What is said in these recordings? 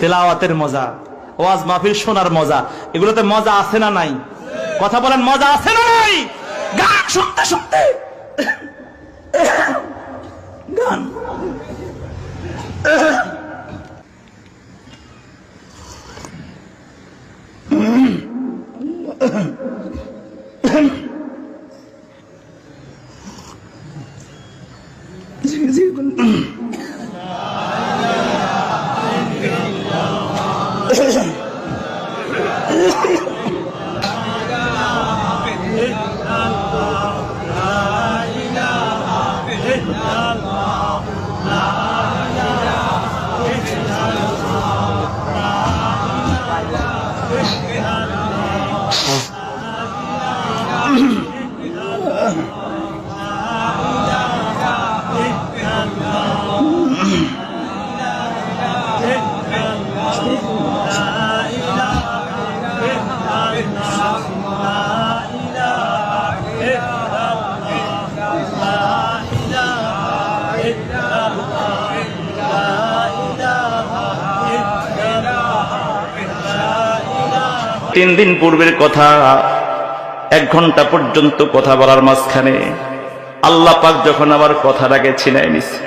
তেলাওয়াতের মজা, ওয়াজ মাহফিল শোনার মজা, এগুলোতে মজা আছে না নাই? কথা বলেন, মজা আছে না নাই? গান শুনতে শুনতে গান তিন দিন পূর্বের কথা, 1 ঘন্টা পর্যন্ত কথা বলার মাঝখানে আল্লাহ পাক যখন আবার কথাটাকে ছিনায় নিছে,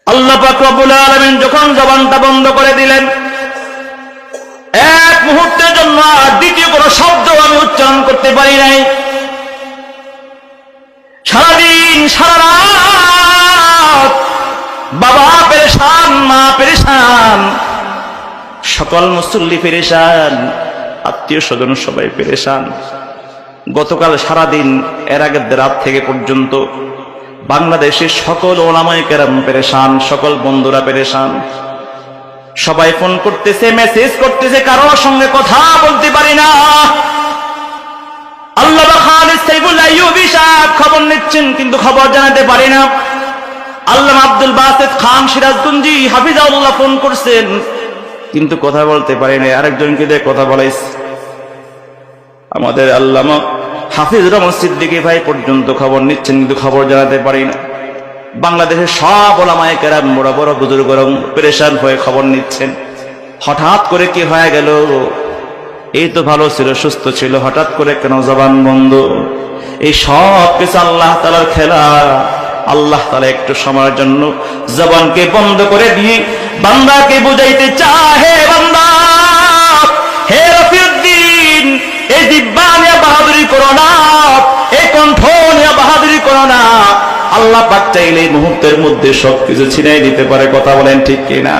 আল্লাহ পাক রব্বুল আলামিন যখন জবানটা বন্ধ করে দিলেন, এক মুহূর্তের জন্য আর দ্বিতীয় কোনো শব্দ আমি উচ্চারণ করতে পারি নাই। সারাদিন সারা রাত বাবা পেরেশান, মা পেরেশান, সকল মুসল্লি পেরেশান, আত্মীয় স্বজন সবাই পেরেশান। গতকাল সারাদিন, এর আগের রাত থেকে পর্যন্ত বাংলাদেশের সকল ওলামায়ে কেরাম পেরেশান, সকল বন্ধুরা পেরেশান। সবাই ফোন করতেছে, মেসেজ করতেছে, কারোর সঙ্গে কথা বলতে পারি না। আল্লামা খালিদ সাইফুল আইয়ুবী সাহেব খবর নিচ্ছেন, কিন্তু খবর জানাতে পারি না। আল্লামা আব্দুল বাসিত খান সিরাজগঞ্জি হাফিজাহুল্লাহ ফোন করছেন, কিন্তু কথা বলতে পারি না। আরেকজনকে দিয়ে কথা বলাইছে। আমাদের আল্লামা হাফিজ রহমান সিদ্দিকী ভাই পর্যন্ত খবর নিচ্ছেন, কিন্তু খবর জানাতে পারি না। বাংলাদেশের সব ওলামায়ে কেরাম, বড় বড় বুজুর্গরা পেরেশান হয়ে খবর নিচ্ছেন। হঠাৎ করে কি হয়ে গেল? এই তো ভালো ছিল, সুস্থ ছিল, হঠাৎ করে কেন জবান বন্ধ? এই সব কিছু আল্লাহ তাআলার খেলা। আল্লাহ তাআলা একটু সময়ের জন্য জবানকে বন্ধ করে দিয়ে বান্দাকে বুঝাইতে চাহে, বান্দা হে রফিউদ্দিন, এই জিহ্বা নিয়ে বাহাদুরি করো না, এই কণ্ঠ নিয়ে বাহাদুরি করো না। আল্লাহ পাক চাইলে এই মুহূর্তের মধ্যে সবকিছু ছিনাই দিতে পারে। কথা বলেন ঠিক কিনা?